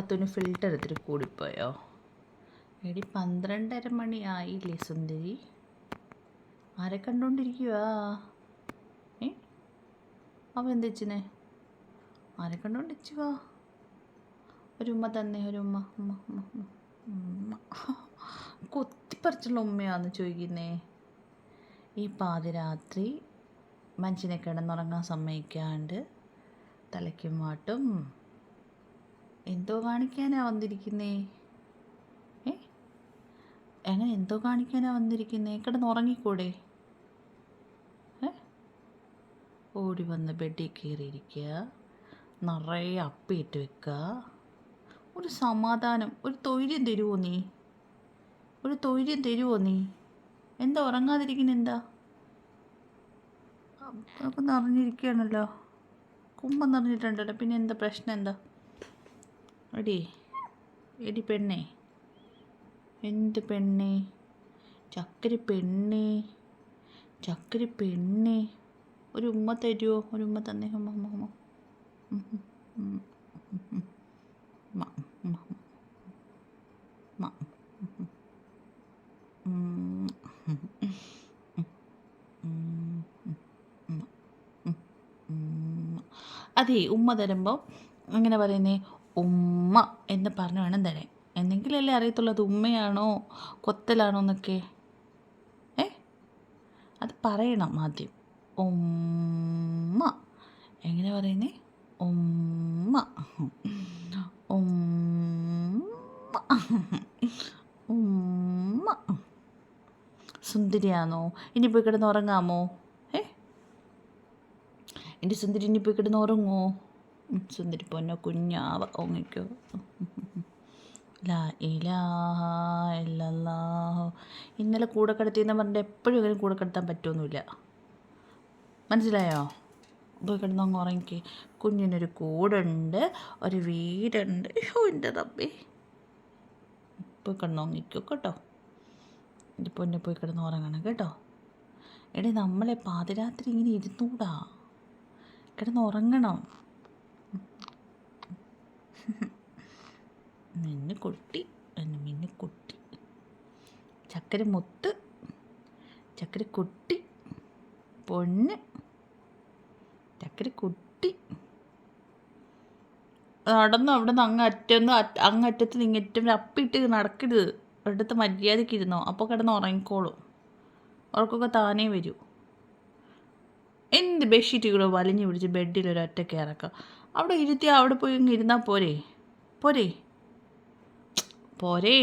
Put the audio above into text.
അതൊന്ന് ഫിൽറ്റർ എടുത്തിട്ട് കൂടിപ്പോയോ? എടി 12:30 മണിയായില്ലേ സുന്ദരി? ആരെ കണ്ടോണ്ടിരിക്കുവാ? അവൻ എന്തിച്ചിനെ? ആരെ കണ്ടോണ്ടിരിക്കുവാ? ഒരു ഉമ്മ തന്നെ, ഒരു ഉമ്മ. ഉമ്മ ഉമ്മ ഉമ്മ ഉമ്മ. കൊത്തിപ്പറിച്ചുള്ള ഉമ്മയാന്ന് ചോദിക്കുന്നേ. ഈ പാതിരാത്രി മനുഷ്യനെ കിടന്നുറങ്ങാൻ സമ്മതിക്കാണ്ട് തലയ്ക്കും മാട്ടും എന്തോ കാണിക്കാനാ വന്നിരിക്കുന്നേ? എങ്ങനെ എന്തോ കാണിക്കാനാ വന്നിരിക്കുന്നേ? കിടന്നുറങ്ങിക്കൂടെ? ഓടി വന്ന് ബെഡിൽ കയറിയിരിക്കുക, നിറയെ അപ്പിയിട്ട് വെക്കുക. ഒരു സമാധാനം, ഒരു തൊയ്ര്യം തരുമോ നീ? ഒരു തൊയ്ര്യം തരുമോ നീ? എന്താ ഉറങ്ങാതിരിക്കുന്ന? എന്താ അതൊക്കെ നിറഞ്ഞിരിക്കുകയാണല്ലോ, കുമ്പം നിറഞ്ഞിട്ടുണ്ടല്ലോ, പിന്നെ എന്താ പ്രശ്നം? എന്താ എടി എടി പെണ്ണേ, എന്ത് പെണ്ണേ? ചക്കര പെണ്ണേ, ചക്കര പെണ്ണേ, ഒരു ഉമ്മ തരുമോ? ഒരു ഉമ്മ തന്നെ. ഉമ്മ ഉമ്മ ഉമ്മ അതെ, ഉമ്മ തരുമ്പോൾ അങ്ങനെ പറയുന്നേ, ഉമ്മ എന്ന് പറഞ്ഞു വേണം തരാൻ. എന്നെങ്കിലല്ലേ അറിയത്തുള്ളൂ അത് ഉമ്മയാണോ കൊത്തലാണോ എന്നൊക്കെ. അത് പറയണം ആദ്യം. ഉമ്മ എങ്ങനെ പറയുന്നേ? ഉമ്മ ഉമ്മ ഉമ്മ. സുന്ദരിയാണോ? ഇനി പോയി കിടന്ന് ഉറങ്ങാമോ? എൻ്റെ സുന്ദരി ഇനി പോയി കിടന്ന് ഉറങ്ങുമോ? സുന്ദരി പൊന്നോ കുഞ്ഞാവ ഉറങ്ങിക്കോ. ലാ ഇലാഹ ഇല്ലല്ലാഹ്. ഇന്നലെ കൂടെ കിടത്തിയെന്ന് പറഞ്ഞിട്ട് എപ്പോഴും ഇങ്ങനെ കൂടെ കിടത്താൻ പറ്റുമൊന്നുമില്ല, മനസ്സിലായോ? പോയി കിടന്നങ്ങ് ഉറങ്ങിക്ക്. കുഞ്ഞിനൊരു കൂടുണ്ട്, ഒരു വീടുണ്ട്. എൻ്റെ തമ്പി പോയി കിടന്നുറങ്ങിക്കോ കേട്ടോ. എൻ്റെ പൊന്നെ പോയി കിടന്ന് ഉറങ്ങണം കേട്ടോ. എടേ, നമ്മളെ പാതിരാത്രി ഇങ്ങനെ ഇരുന്നൂടാ, കിടന്നുറങ്ങണം. മിന്നുകുട്ടി, മിന്നുകുട്ടി, ചക്കര മുത്ത്, ചക്കര കുട്ടി, പൊന്ന്, ചക്കര കുട്ടി. നടന്നു അവിടെ നിന്ന് അങ്ങറ്റത്ത് നിങ്ങറ്റും അപ്പിട്ട് നടക്കരുത്. ഒരിടത്ത് മര്യാദയ്ക്ക് ഇരുന്നോ, അപ്പോൾ കിടന്ന് ഉറങ്ങിക്കോളും. ഉറക്കൊക്കെ താനേ വരൂ. എന്ത് ബെഡ്ഷീറ്റുകളോ വലിഞ്ഞു പിടിച്ച് ബെഡിൽ ഒരൊറ്റ ഇറക്കാം. അവിടെ ഇരുത്തിയാൽ അവിടെ പോയി ഇരുന്നാൽ പോരേ? പോരേ? പോരേ?